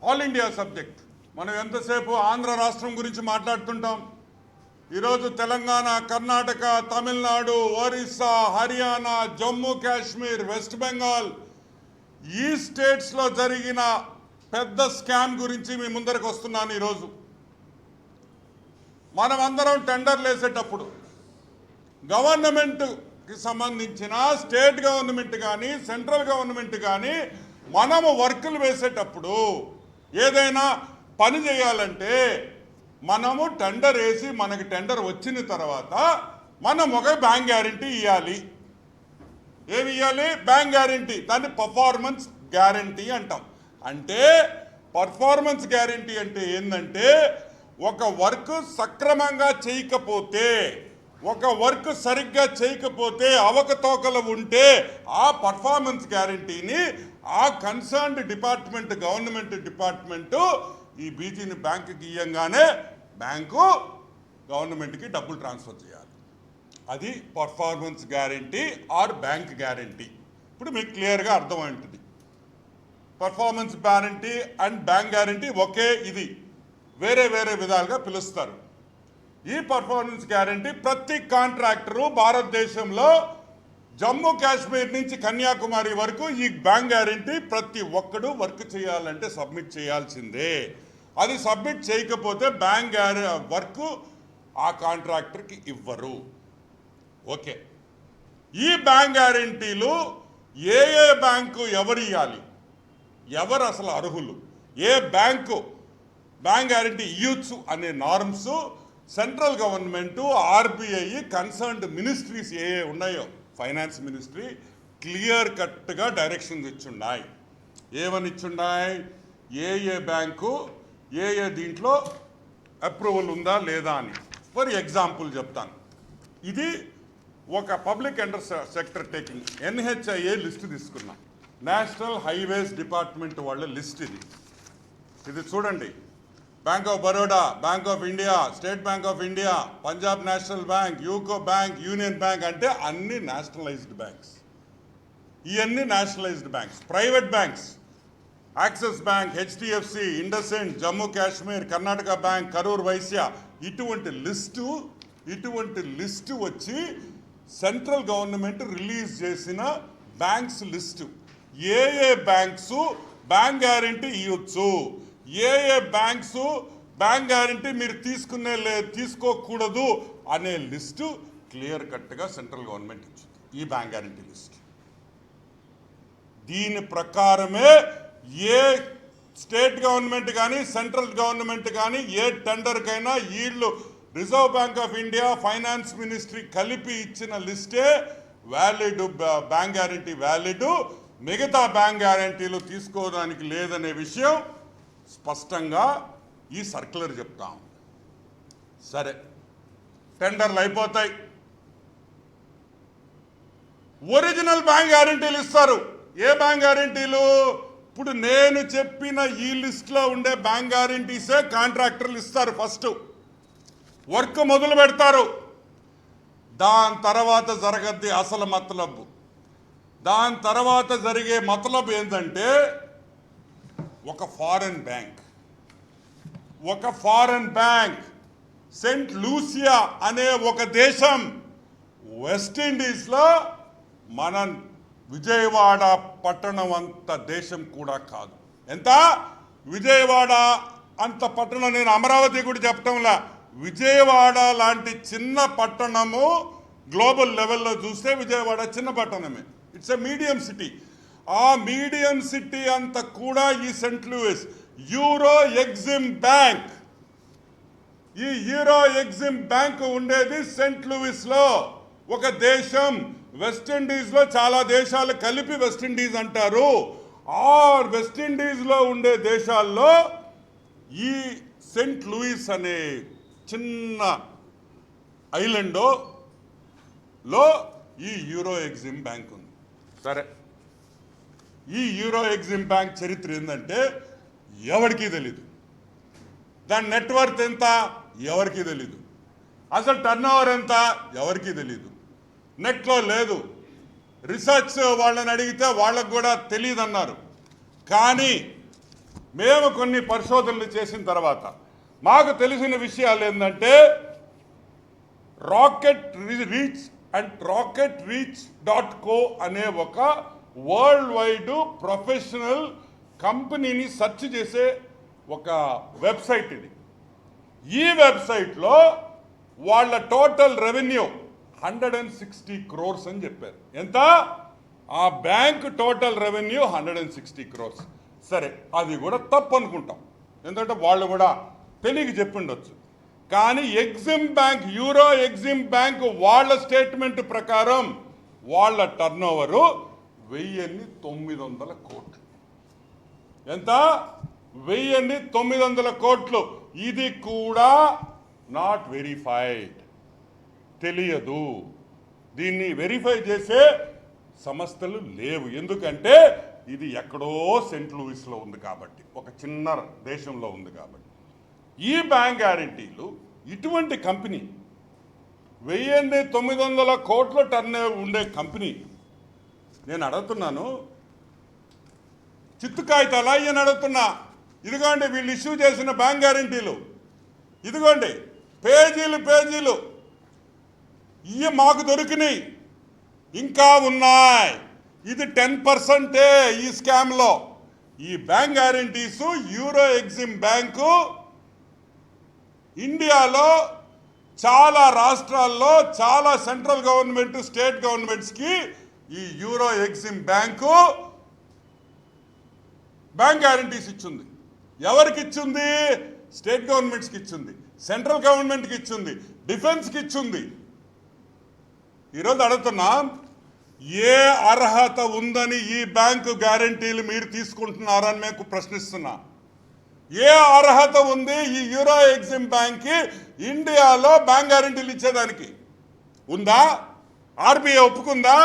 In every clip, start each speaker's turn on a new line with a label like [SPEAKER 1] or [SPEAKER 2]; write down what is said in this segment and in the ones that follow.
[SPEAKER 1] All India subject. మనం ఎంతసేపు ఆంధ్ర రాష్ట్రం గురించి మాట్లాడుతుంటాం. ఈరోజు తెలంగాణ, కర్ణాటక, తమిళనాడు, ఒరిస్సా, హర్యానా, జమ్మూ కాశ్మీర్, వెస్ట్ బెంగాల్ ఈ స్టేట్స్లో జరిగిన పెద్ద స్కామ్ గురించి మీ ముందరకు వస్తున్నాను. ఈరోజు మనమందరం టెండర్లు వేసేటప్పుడు గవర్నమెంట్కి సంబంధించిన స్టేట్ గవర్నమెంట్ కానీ సెంట్రల్ గవర్నమెంట్ కానీ మనము వర్కులు వేసేటప్పుడు ఏదైనా పని చేయాలంటే మనము టెండర్ వేసి మనకి టెండర్ వచ్చిన తర్వాత మనం ఒక బ్యాంక్ గ్యారంటీ ఇవ్వాలి. ఏమి ఇవ్వాలి? Bank guarantee. దాన్ని పర్ఫార్మెన్స్ గ్యారంటీ అంటాం. అంటే పర్ఫార్మెన్స్ గ్యారంటీ అంటే ఏంటంటే ఒక వర్క్ సక్రమంగా చేయకపోతే, ఒక వర్క్ సరిగ్గా చేయకపోతే, అవకతవకలు ఉంటే ఆ పర్ఫార్మెన్స్ గ్యారంటీని ఆ కన్సర్న్డ్ డిపార్ట్మెంట్, గవర్నమెంట్ డిపార్ట్మెంటు ఈ బీజీని బ్యాంకుకి ఇవ్వగానే బ్యాంకు గవర్నమెంట్కి డబ్బులు ట్రాన్స్ఫర్ చేయాలి. అది performance guarantee or bank guarantee. ఇప్పుడు మీకు క్లియర్గా అర్థమై ఉంటుంది. Performance guarantee and bank guarantee okay, ఇది వేరే వేరే విధాలుగా పిలుస్తారు. ఈ పర్ఫార్మెన్స్ గ్యారంటీ ప్రతి కాంట్రాక్టరు భారతదేశంలో జమ్మూ కాశ్మీర్ నుంచి కన్యాకుమారి వరకు ఈ బ్యాంక్ గ్యారంటీ ప్రతి ఒక్కడు వర్క్ చేయాలంటే సబ్మిట్ చేయాల్సిందే. అది సబ్మిట్ చేయకపోతే బ్యాంక్ వర్క్ ఆ కాంట్రాక్టర్కి ఇవ్వరు. ఓకే, ఈ బ్యాంక్ గ్యారంటీలు ఏ ఏ బ్యాంకు ఎవరు ఇవ్వాలి, ఎవరు అసలు అర్హులు, ఏ బ్యాంకు బ్యాంక్ గ్యారంటీ ఇవ్వచ్చు అనే norms central government, RBI, concerned ministries ఏ ఉన్నాయో, ఫైనాన్స్ మినిస్ట్రీ క్లియర్ కట్గా డైరెక్షన్స్ ఇచ్చున్నాయి. ఏమని ఇచ్చున్నాయి? ఏ బ్యాంకు ఏ దీంట్లో అప్రూవల్ ఉందా లేదా అని. ఫర్ ఎగ్జాంపుల్ చెప్తాను. ఇది ఒక public sector taking NHIA list తీసుకున్నాం. నేషనల్ హైవేస్ డిపార్ట్మెంట్ వాళ్ళ లిస్ట్ ఇది. ఇది చూడండి. Bank of Baroda, bank of India, state bank of India, Punjab national bank, UCO bank, union bank అంటే అన్ని నేషనలైజ్డ్ బ్యాంక్స్. ఇవన్నీ nationalised banks. Private banks Axis bank, HDFC, IndusInd, Jammu Kashmir, Karnataka bank, Karur Vysya, ఇటువంటి list వచ్చి సెంట్రల్ గవర్నమెంట్ రిలీజ్ చేసిన బ్యాంక్స్ లిస్టు. ఏ banks bank guarantee ఇవ్వచ్చు, ఏ banks bank guarantee మీరు తీసుకోకూడదు అనే లిస్టు క్లియర్ కట్గా సెంట్రల్ గవర్నమెంట్ ఇచ్చింది. ఈ బ్యాంక్ గ్యారంటీ లిస్ట్. దీని ప్రకారమే ఏ స్టేట్ గవర్నమెంట్ కానీ సెంట్రల్ గవర్నమెంట్ కానీ ఏ టెండర్కైనా వీళ్ళు reserve bank of India, finance ministry కలిపి ఇచ్చిన లిస్టే వ్యాలిడ్, బ్యాంక్ గ్యారంటీ వ్యాలిడ్. మిగతా బ్యాంక్ గ్యారంటీలు తీసుకోవడానికి లేదనే విషయం స్పష్టంగా ఈ సర్క్యులర్ చెప్తాం. సరే, టెండర్లు అయిపోతాయి, ఒరిజినల్ బ్యాంక్ గ్యారంటీలు ఇస్తారు. ఏ బ్యాంక్ గ్యారంటీలు? ఇప్పుడు నేను చెప్పిన ఈ లిస్ట్లో ఉండే బ్యాంక్ గ్యారంటీసే కాంట్రాక్టర్లు ఇస్తారు. ఫస్ట్ వర్క్ మొదలు పెడతారు. దాని తర్వాత జరగద్ది అసలు మతలబు. దాని తర్వాత జరిగే మతలబు ఏంటంటే ఒక ఫారెన్ బ్యాంక్ సెంట్ లూసియా అనే ఒక దేశం వెస్టిండీస్లో, మన విజయవాడ పట్టణం అంత దేశం కూడా కాదు. ఎంత? విజయవాడ అంత పట్టణం. నేను అమరావతి కూడా చెప్పటంలా, విజయవాడ లాంటి చిన్న పట్టణము గ్లోబల్ లెవెల్లో చూస్తే విజయవాడ చిన్న పట్టణమే. It's a medium city. ఆ మీడియం సిటీ అంతా కూడా ఈ Saint Louis Euro Exim bank, ఈ యూరో ఎగ్జిమ్ బ్యాంక్ ఉండేది సెంట్ లూయిస్లో. ఒక దేశం, వెస్టిండీస్లో చాలా దేశాలు కలిపి వెస్టిండీస్ అంటారు. ఆ వెస్టిండీస్లో ఉండే దేశాల్లో ఈ సెంట్ లూయిస్ అనే చిన్న ఐలాండ్లో ఈ యూరో ఎగ్జిమ్ బ్యాంక్ ఉంది. సరే, ఈ యూరో ఎగ్జిమ్ బ్యాంక్ చరిత్ర ఏంటంటే ఎవరికీ తెలీదు. దాని నెట్వర్త్ ఎంత ఎవరికీ తెలీదు. అసలు టర్నోవర్ ఎంత ఎవరికీ తెలీదు. నెట్లో లేదు. రీసెర్చ్ వాళ్ళని అడిగితే వాళ్ళకు కూడా తెలియదు అన్నారు. కానీ మేము కొన్ని పరిశోధనలు చేసిన తర్వాత మాకు తెలిసిన విషయాలు ఏంటంటే రాకెట్ రీచ్ అండ్ rocketreach.co అనే ఒక వరల్డ్ వైడ్ ప్రొఫెషనల్ కంపెనీని సెర్చ్ చేసే ఒక వెబ్సైట్ ఇది. ఈ వెబ్సైట్లో వాళ్ళ టోటల్ రెవెన్యూ 160 crores అని చెప్పారు. ఎంత? ఆ బ్యాంక్ టోటల్ రెవెన్యూ 160 crores. సరే, అది కూడా తప్పు అనుకుంటాం, ఎందుకంటే వాళ్ళు కూడా తెలియక చెప్పిండొచ్చు. కానీ Exim bank, Euro Exim bank వాళ్ళ స్టేట్మెంట్ ప్రకారం వాళ్ళ టర్నోవరు 1900 కోట్లు. ఎంత? 1900 కోట్లు. ఇది కూడా నాట్ వెరిఫైడ్, తెలియదు. దీన్ని వెరిఫై చేసే సంస్థలు లేవు, ఎందుకంటే ఇది ఎక్కడో సెంట్ లూయిస్లో ఉంది కాబట్టి, ఒక చిన్న దేశంలో ఉంది కాబట్టి. ఈ బ్యాంక్ గ్యారంటీలు ఇటువంటి కంపెనీ 1900 కోట్ల టర్న్ ఉండే కంపెనీ, నేను అడుగుతున్నాను, చిత్తు కాగితాలా అని అడుగుతున్నా. ఇదిగోండి వీళ్ళు ఇష్యూ చేసిన బ్యాంక్ గ్యారంటీలు, ఇదిగోండి పేజీలు పేజీలు, ఇవి మాకు దొరికినాయి, ఇంకా ఉన్నాయి. ఇది 10% ఈ స్కామ్లో. ఈ bank guarantees Euro Exim bank ఇండియాలో చాలా రాష్ట్రాల్లో, చాలా సెంట్రల్ గవర్నమెంట్, స్టేట్ గవర్నమెంట్స్కి ఈ Euro Exim bank bank guarantees ఇచ్చింది. ఎవరికి ఇచ్చింది? స్టేట్ గవర్నమెంట్స్కి ఇచ్చింది, సెంట్రల్ గవర్నమెంట్కి ఇచ్చింది, డిఫెన్స్కి ఇచ్చింది. ఈరోజు అడుగుతున్నాం, ఏ అర్హత ఉందని ఈ బ్యాంకు గ్యారంటీలు మీరు తీసుకుంటున్నారని మేము ప్రశ్నిస్తున్నా. ఏ అర్హత ఉంది ఈ యూరో ఎగ్జిమ్ బ్యాంక్కి ఇండియాలో బ్యాంక్ గ్యారంటీలు ఇచ్చేదానికి? ఉందా? ఆర్బీఐ ఒప్పుకుందా?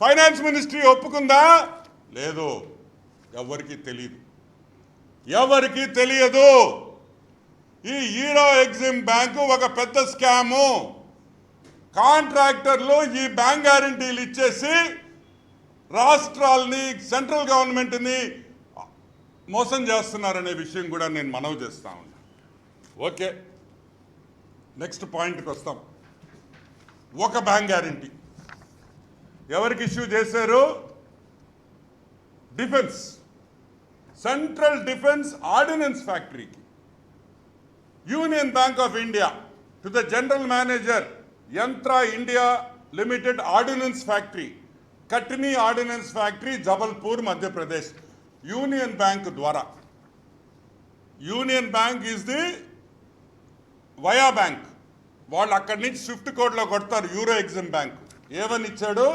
[SPEAKER 1] ఫైనాన్స్ మినిస్ట్రీ ఒప్పుకుందా? లేదు, ఎవరికి తెలియదు, ఎవరికి తెలియదు. ఈ యూరో ఎగ్జిమ్ బ్యాంకు ఒక పెద్ద స్కాము. కాంట్రాక్టర్లు ఈ బ్యాంక్ గ్యారంటీలు ఇచ్చేసి రాష్ట్రాలని, సెంట్రల్ గవర్నమెంట్ని మోసం చేస్తున్నారనే విషయం కూడా నేను మనవి చేస్తా ఉన్నా. ఓకే, నెక్స్ట్ పాయింట్కి వస్తాం. ఒక బ్యాంక్ గ్యారంటీ ఎవరికి ఇష్యూ చేశారు? డిఫెన్స్, సెంట్రల్ డిఫెన్స్ ఆర్డినెన్స్ ఫ్యాక్టరీకి. Union Bank of India to the general manager Yantra India Limited ordnance factory, Katni ordnance factory, Jabalpur, Madhya Pradesh. Union Bank ద్వారా, Union Bank is the via bank, వాళ్ళు అక్కడి నుంచి స్విఫ్ట్ కోడ్లో కొడతారు యూరో ఎగ్జిమ్ బ్యాంక్. ఏమని ఇచ్చాడు?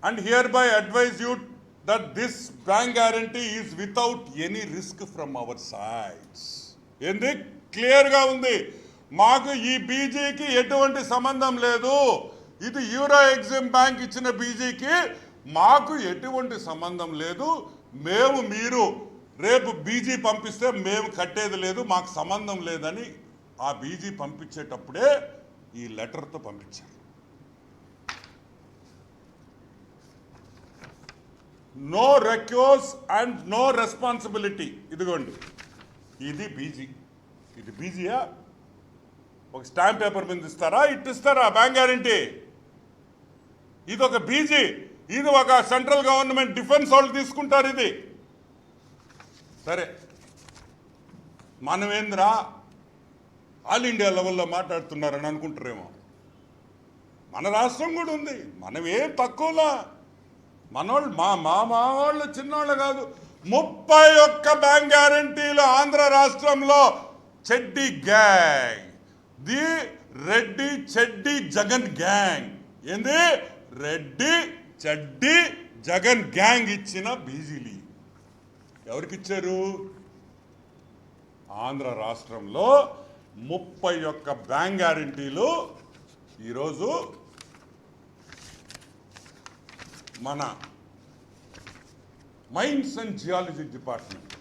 [SPEAKER 1] And hereby advise you that this bank guarantee is without any risk from our sides. ఏంది? క్లియర్గా ఉంది, మాకు ఈ బీజీకి ఎటువంటి సంబంధం లేదు. ఇది యూరో ఎగ్జిమ్ బ్యాంక్ ఇచ్చిన బీజీకి మాకు ఎటువంటి సంబంధం లేదు. మేము, మీరు రేపు బీజీ పంపిస్తే మేము కట్టేది లేదు, మాకు సంబంధం లేదని ఆ బీజీ పంపించేటప్పుడే ఈ లెటర్తో పంపించారు. No recourse and no responsibility. ఇదిగోండి, ఇది బీజీ. ఇది బీజీయా? ఒక స్టాంప్ పేపర్ మీద ఇస్తారా? ఇస్తారా బ్యాంక్ గ్యారంటీ? ఇది ఒక బీజీ, ఇది ఒక సెంట్రల్ గవర్నమెంట్ డిఫెన్స్ వాళ్ళు తీసుకుంటారు. ఇది సరే, మనమేంద్రా ఆల్ ఇండియా లెవెల్లో మాట్లాడుతున్నారని అనుకుంటారేమో. మన రాష్ట్రం కూడా ఉంది, మనమేం తక్కువలా. మనోళ్ళు మా వాళ్ళు చిన్నోళ్ళు కాదు. 31 బ్యాంక్ గ్యారంటీలు ఆంధ్ర రాష్ట్రంలో. చెడ్డీ గ్యాంగ్, ది రెడ్డి చెడ్డీ జగన్ గ్యాంగ్. ఏంది? రెడ్డి చెడ్డీ జగన్ గ్యాంగ్ ఇచ్చిన బీజీలు ఎవరికి ఇచ్చారు? ఆంధ్ర రాష్ట్రంలో 31 బ్యాంక్ గ్యారంటీలు ఈరోజు మన మైన్స్ అండ్ జియాలజీ డిపార్ట్మెంట్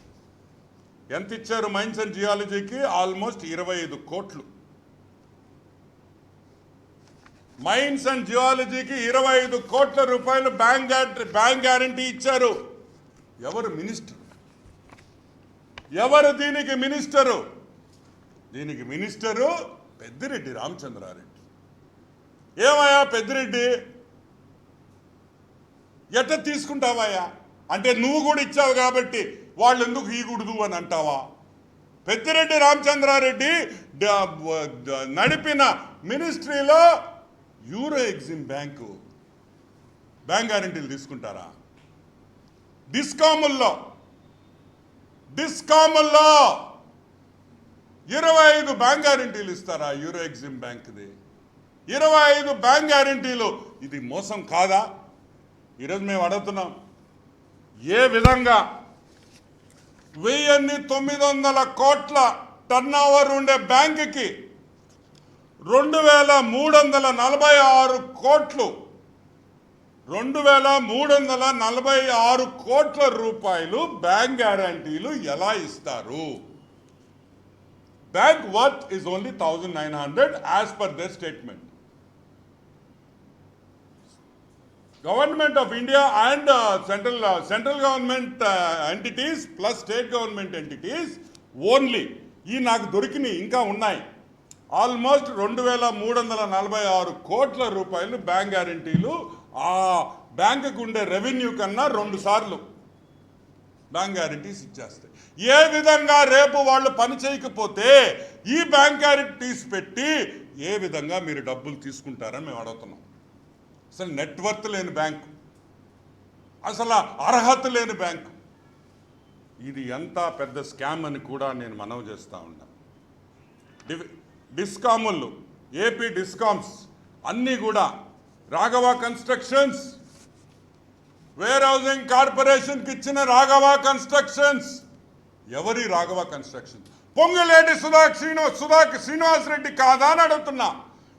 [SPEAKER 1] ఎంత ఇచ్చారు? మైన్స్ అండ్ జియాలజీకి ఆల్మోస్ట్ 25 కోట్లు. మైన్స్ అండ్ జియాలజీకి 25 కోట్ల రూపాయలు బ్యాంక్ గ్యారంటీ ఇచ్చారు. ఎవరు మినిస్టర్? ఎవరు దీనికి మినిస్టరు? దీనికి మినిస్టరు పెద్దిరెడ్డి రామచంద్రారెడ్డి. ఏమయ్యా పెద్దిరెడ్డి, ఎట్ట తీసుకుంటావయ్యా? అంటే నువ్వు కూడా ఇచ్చావు కాబట్టి వాళ్ళు ఎందుకు ఇవ్వకూడదు అని అంటావా? పెద్దిరెడ్డి రామచంద్రారెడ్డి నడిపిన మినిస్ట్రీలో యూరో ఎగ్జిమ్ బ్యాంక్ గ్యారెంటీలు తీసుకుంటారా? డిస్కాముల్లో 25 బ్యాంక్ గ్యారెంటీలు ఇస్తారా? యూరో ఎగ్జిమ్ బ్యాంక్ది 25 బ్యాంక్ గ్యారెంటీలు. ఇది మోసం కాదా? ఈరోజు మేము అడుగుతున్నాం, ఏ విధంగా 1900 కోట్ల టర్న్ ఓవర్ ఉండే బ్యాంకుకి 2346 కోట్లు 2346 కోట్ల రూపాయలు బ్యాంక్ గ్యారంటీలు ఎలా ఇస్తారు? Bank worth is only 1900 as per their statement. Government of India and central government entities plus state government entities only ఈ నాకు దొరికినాయి, ఇంకా ఉన్నాయి. ఆల్మోస్ట్ 2346 కోట్ల రూపాయలు బ్యాంక్ గ్యారంటీలు ఆ బ్యాంకుకు ఉండే రెవెన్యూ కన్నా 2 సార్లు బ్యాంక్ గ్యారంటీస్ ఇచ్చేస్తాయి. ఏ విధంగా రేపు వాళ్ళు పని చేయకపోతే ఈ బ్యాంక్ గ్యారంటీస్ పెట్టి ఏ విధంగా మీరు డబ్బులు తీసుకుంటారని మేము అడుగుతున్నాం. అసలు నెట్వర్త్ లేని బ్యాంకు, అసలు అర్హత లేని బ్యాంకు, ఇది ఎంత పెద్ద స్కామ్ అని కూడా నేను మనవి చేస్తూ ఉన్నాను. డిస్కాములు, ఏపీ డిస్కామ్స్ అన్నీ కూడా రాఘవ కన్స్ట్రక్షన్స్, వేర్ హౌసింగ్ కార్పొరేషన్కి ఇచ్చిన రాఘవ కన్స్ట్రక్షన్స్. ఎవరి రాఘవ కన్స్ట్రక్షన్స్? పొంగులేటి శ్రీనివాస్ రెడ్డి కాదా అని అడుగుతున్నా.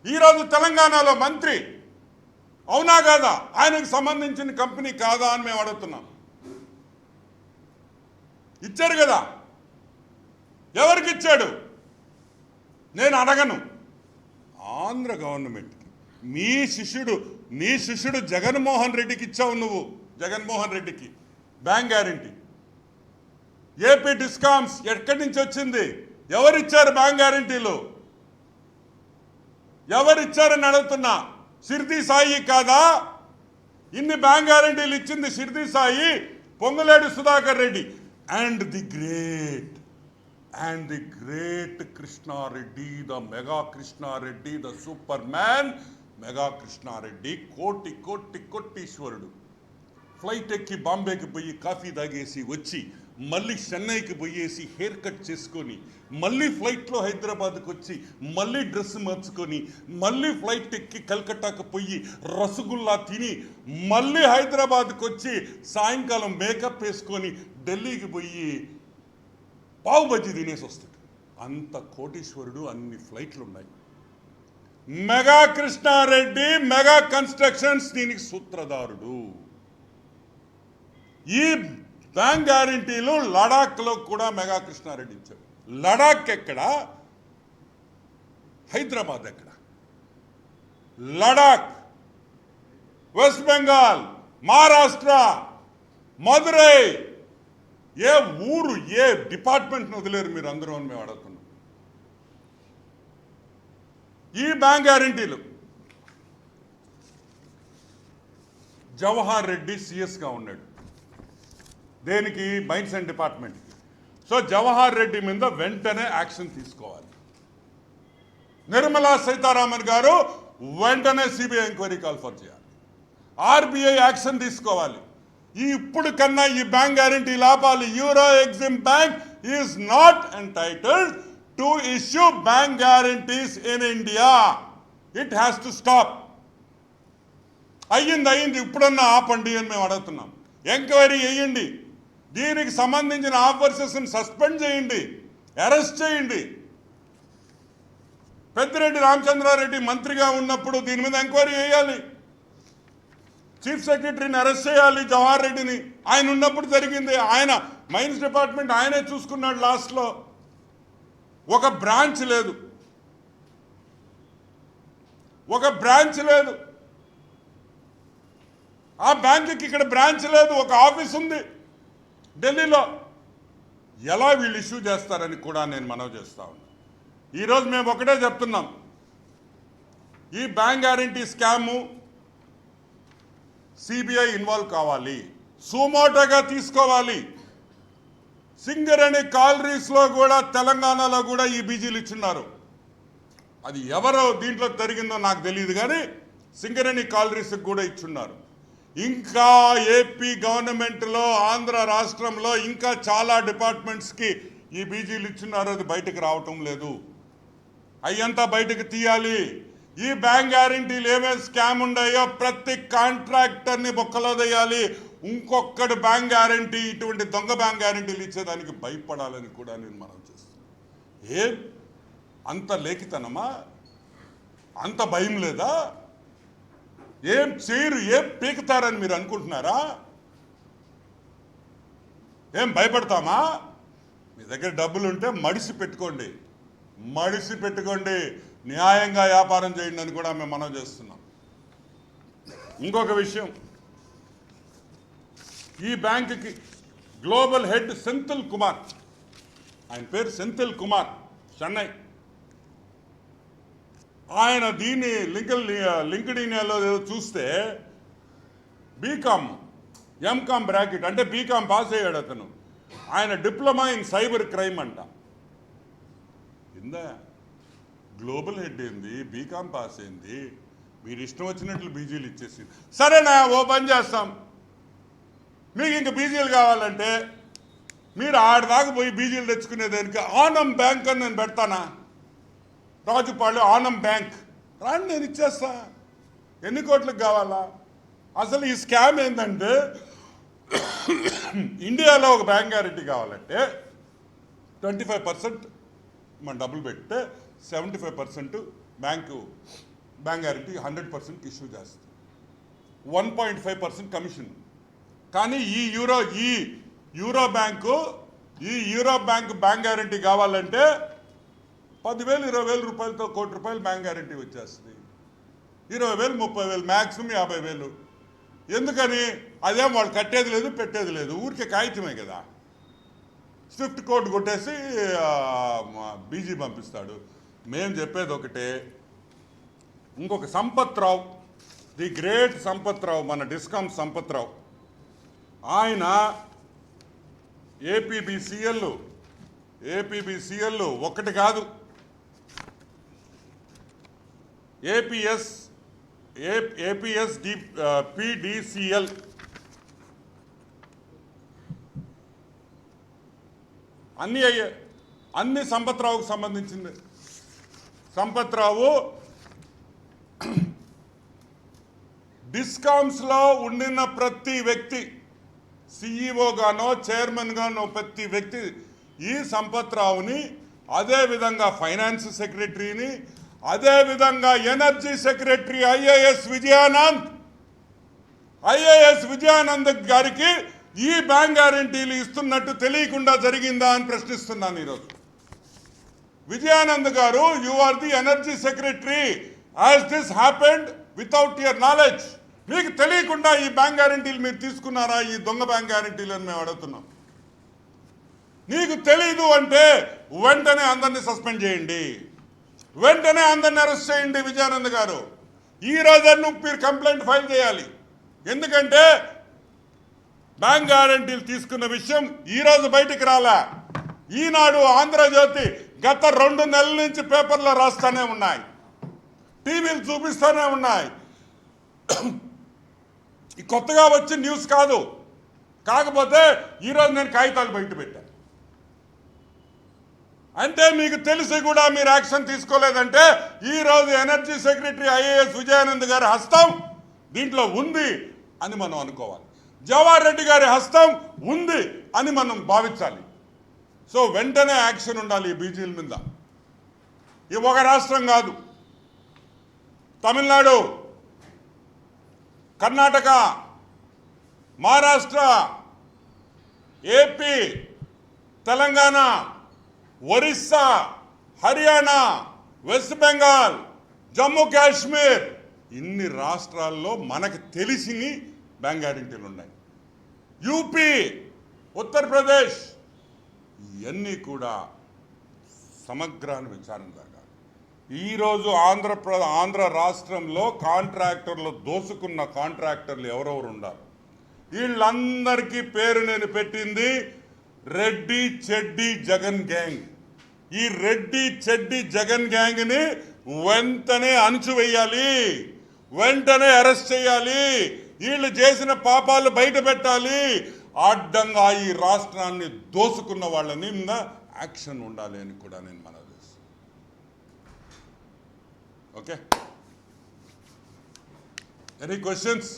[SPEAKER 1] ఈరోజు తెలంగాణలో మంత్రి, అవునా కాదా? ఆయనకు సంబంధించిన కంపెనీ కాదా అని మేము అడుగుతున్నాం. ఇచ్చారు కదా, ఎవరికి ఇచ్చాడు? నేను అడగను. ఆంధ్ర గవర్నమెంట్కి, నీ శిష్యుడు జగన్మోహన్ రెడ్డికి ఇచ్చావు నువ్వు. జగన్మోహన్ రెడ్డికి బ్యాంక్ గ్యారంటీ. ఏపీ డిస్కామ్స్ ఎక్కడి నుంచి వచ్చింది? ఎవరిచ్చారు బ్యాంక్ గ్యారంటీలు? ఎవరిచ్చారని అడుగుతున్నా. షిర్దీ సాయి కాదా? ఇన్ని బ్యాంక్ గ్యారంటీలు ఇచ్చింది Shirdi Sai, Ponguleti Sudhakar Reddy and the great Krishna Reddy, the mega Krishna Reddy, the superman mega Krishna Reddy. కోటీశ్వరుడు. ఫ్లైట్ ఎక్కి బాంబేకి పోయి కాఫీ తాగేసి వచ్చి మళ్ళీ చెన్నైకి పోయేసి హెయిర్ కట్ చేసుకొని మళ్ళీ ఫ్లైట్లో హైదరాబాద్కి వచ్చి మళ్ళీ డ్రెస్ మార్చుకొని మళ్ళీ ఫ్లైట్ ఎక్కి కల్కట్టాకు పోయి రసగుల్లా తిని మళ్ళీ హైదరాబాద్కి వచ్చి సాయంకాలం మేకప్ వేసుకొని ఢిల్లీకి పోయి పావు బజ్జీ తినేసి వస్తాడు. అంత కోటీశ్వరుడు, అన్ని ఫ్లైట్లు ఉన్నాయి. మెగా కృష్ణారెడ్డి, మెగా కన్స్ట్రక్షన్స్ దీనికి సూత్రధారుడు. ఈ బ్యాంక్ గ్యారంటీలు లడాఖ్లో కూడా మెగా కృష్ణారెడ్డి ఇచ్చాడు. లడాక్ ఎక్కడ? హైదరాబాద్ ఎక్కడ? లడాక్, వెస్ట్ బెంగాల్, మహారాష్ట్ర, మదురై. ఏ ఊరు, ఏ డిపార్ట్మెంట్ని వదిలేరు మీరు అందరూ అని మేము అడుగుతున్నాం. ఈ బ్యాంక్ గ్యారంటీలు జవహర్ రెడ్డి సిఎస్గా ఉన్నాడు. దేనికి? Mines and department. So Jawahar Reddy మీద వెంటనే యాక్షన్ తీసుకోవాలి. నిర్మలా సీతారామన్ గారు వెంటనే సిబిఐ ఎంక్వైరీ కాల్ ఫర్ చేయాలి. ఆర్బీఐ యాక్షన్ తీసుకోవాలి. ఇప్పుడు కన్నా ఈ బ్యాంక్ గ్యారంటీ లాభాలు. Euro Exim bank is not entitled to issue bank guarantees in India. It has to stop. అయ్యింది, ఇప్పుడన్నా ఆపండి అని మేము అడుగుతున్నాం. ఎంక్వైరీ చేయండి, దీనికి సంబంధించిన ఆఫీసర్స్ని సస్పెండ్ చేయండి, అరెస్ట్ చేయండి. పెద్దిరెడ్డి రామచంద్రారెడ్డి మంత్రిగా ఉన్నప్పుడు దీని మీద ఎంక్వైరీ చేయాలి. చీఫ్ సెక్రటరీని అరెస్ట్ చేయాలి, జవహర్ రెడ్డిని. ఆయన ఉన్నప్పుడు జరిగింది. ఆయన మైన్స్ డిపార్ట్మెంట్ ఆయనే చూసుకున్నాడు. లాస్ట్లో ఒక బ్రాంచ్ లేదు, ఆ బ్యాంకుకి ఇక్కడ బ్రాంచ్ లేదు, ఒక ఆఫీస్ ఉంది. ఢిల్లీలో ఎలా వీళ్ళు ఇష్యూ చేస్తారని కూడా నేను మనవి చేస్తా ఉన్నాను. ఈరోజు మేము ఒకటే చెప్తున్నాం, ఈ bank guarantee scam CBI involve కావాలి, సుమోటోగా తీసుకోవాలి. సింగరేణి కాలరీస్లో కూడా తెలంగాణలో కూడా ఈ బీజీలు ఇచ్చున్నారు. అది ఎవరో దీంట్లో జరిగిందో నాకు తెలియదు, కానీ సింగరేణి కాలరీస్కి కూడా ఇచ్చున్నారు. ఇంకా ఏపీ గవర్నమెంట్లో ఆంధ్ర రాష్ట్రంలో ఇంకా చాలా డిపార్ట్మెంట్స్కి ఈ బీజీలు ఇచ్చున్నారు. అది బయటకు రావటం లేదు. అయ్యంతా బయటకు తీయాలి. ఈ బ్యాంక్ గ్యారంటీలు ఏమేమి స్కామ్ ఉన్నాయో ప్రతి కాంట్రాక్టర్ని బొక్కలో వేయాలి. ఇంకొకటి బ్యాంక్ గ్యారంటీ, ఇటువంటి దొంగ బ్యాంక్ గ్యారంటీలు ఇచ్చేదానికి భయపడాలని కూడా నేను మనం చేస్తాను. ఏం అంత లేఖితనమా? అంత భయం లేదా? ఏం చేయరు, ఏం పీకుతారని మీరు అనుకుంటున్నారా? ఏం భయపడతామా? మీ దగ్గర డబ్బులు ఉంటే మడిసి పెట్టుకోండి, న్యాయంగా వ్యాపారం చేయండి అని కూడా మేము మనం చేస్తున్నాం. ఇంకొక విషయం, ఈ బ్యాంకుకి గ్లోబల్ హెడ్ సెంథిల్ కుమార్, ఆయన పేరు సెంథిల్ కుమార్, చెన్నై. ఆయన దీన్ని లింక్డ్ఇన్లో చూస్తే బీకామ్ ఎంకామ్ బ్రాకెట్ అంటే బీకామ్ పాస్ అయ్యాడు అతను. ఆయన డిప్లొమా ఇన్ సైబర్ క్రైమ్ అంట. ఇందా గ్లోబల్ హెడ్ ఏంది, బీకామ్ పాస్ అయింది, మీరు ఇష్టం వచ్చినట్లు బీజీలు ఇచ్చేసింది. సరేనా, ఓ పని చేస్తాం, మీకు ఇంక బీజీలు కావాలంటే మీరు ఆడదాకా పోయి బీజీలు తెచ్చుకునేదానికి ఆనం బ్యాంక్ అని నేను పెడతానా, రాజుపాళ్ళు ఆనం బ్యాంక్ రాండి, నేను ఇచ్చేస్తా. ఎన్ని కోట్లకు కావాలా? అసలు ఈ స్కామ్ ఏంటంటే ఇండియాలో ఒక బ్యాంక్ గ్యారెంటీ కావాలంటే 25% మన డబ్బులు పెడితే 75% బ్యాంక్ గ్యారెంటీ 100% ఇష్యూ చేస్తుంది. 1.5% కమిషన్. కానీ ఈ యూరో బ్యాంక్ బ్యాంక్ గ్యారెంటీ కావాలంటే 10,000 20,000 రూపాయలతో ₹1 కోటి బ్యాంక్ గ్యారెంటీ వచ్చేస్తుంది. 20,000 30,000 మ్యాక్సిమం 50,000. ఎందుకని? అదేం వాళ్ళు కట్టేది లేదు, పెట్టేది లేదు, ఊరికే కాగితమే కదా. స్విఫ్ట్ కోడ్ కొట్టేసి బీజీ పంపిస్తాడు. మేము చెప్పేది ఒకటే, ఇంకొక సంపత్ రావు, ది గ్రేట్ సంపత్ రావు, మన డిస్కామ్ సంపత్ రావు, ఆయన ఏపీబీసీఎల్ ఒకటి కాదు, పీడీసీఎల్ అన్ని సంపత్ రావుకు సంబంధించింది. సంపత్ రావు డిస్కామ్స్లో ఉండిన ప్రతి వ్యక్తి, సిఈఓ గానో చైర్మన్ గానో ప్రతి వ్యక్తి ఈ సంపత్ రావుని, అదేవిధంగా ఫైనాన్స్ సెక్రటరీని, అదేవిధంగా ఎనర్జీ సెక్రటరీ ఐఏఎస్ విజయానంద్ గారికి ఈ బ్యాంక్ గ్యారెంటీలు ఇస్తున్నట్టు తెలియకుండా జరిగిందా అని ప్రశ్నిస్తున్నాను ఈరోజు. విజయానంద్ గారు, you are the energy secretary, as this happened without your knowledge? మీకు తెలియకుండా ఈ బ్యాంక్ గ్యారెంటీలు మీరు తీసుకున్నారా? ఈ దొంగ బ్యాంక్ గ్యారెంటీలు అని మేము అడుగుతున్నాం. నీకు తెలీదు అంటే వెంటనే అందరినీ సస్పెండ్ చేయండి, వెంటనే అందరిని అరెస్ట్ చేయండి. విజయానంద్ గారు, ఈ రోజు మీరు కంప్లైంట్ ఫైల్ చేయాలి. ఎందుకంటే బ్యాంక్ గ్యారెంటీలు తీసుకున్న విషయం ఈరోజు బయటికి రాలే. ఈనాడు, ఆంధ్రజ్యోతి గత 2 నెలల నుంచి పేపర్లో రాస్తూనే ఉన్నాయి, టీవీలు చూపిస్తూనే ఉన్నాయి. కొత్తగా వచ్చి న్యూస్ కాదు. కాకపోతే ఈరోజు నేను కాగితాలు బయట పెట్టాను. అంటే మీకు తెలిసి కూడా మీరు యాక్షన్ తీసుకోలేదంటే ఈరోజు ఎనర్జీ సెక్రటరీ ఐఏఎస్ విజయానంద్ గారి హస్తం దీంట్లో ఉంది అని మనం అనుకోవాలి. జవహర్ రెడ్డి గారి హస్తం ఉంది అని మనం భావించాలి. సో వెంటనే యాక్షన్ ఉండాలి ఈ బీజీల మీద. ఈ ఒక రాష్ట్రం కాదు, తమిళనాడు, కర్ణాటక, మహారాష్ట్ర, ఏపీ, తెలంగాణ, ఒరిస్సా, హర్యానా, వెస్ట్ బెంగాల్, జమ్మూ కాశ్మీర్, ఇన్ని రాష్ట్రాల్లో మనకు తెలిసిన బ్యాంక్ గ్యారెంటీలు ఉన్నాయి. యూపీ, ఉత్తరప్రదేశ్, ఇవన్నీ కూడా సమగ్రాన్ని విచారణ జరగాలి. ఈరోజు ఆంధ్ర రాష్ట్రంలో కాంట్రాక్టర్లు దోసుకున్న కాంట్రాక్టర్లు ఎవరెవరు ఉన్నారు, వీళ్ళందరికీ పేరు నేను పెట్టింది రెడ్డి చెడ్డి జగన్ గ్యాంగ్. ఈ రెడ్డి చెడ్డి జగన్ గ్యాంగ్ని వెంటనే అణచివేయాలి, వెంటనే అరెస్ట్ చేయాలి, వీళ్ళు చేసిన పాపాలు బయట పెట్టాలి. అడ్డంగా ఈ రాష్ట్రాన్ని దోసుకున్న వాళ్ళని మీద యాక్షన్ ఉండాలి అని కూడా నేను మనవి చేస్తాను. Okay, any questions?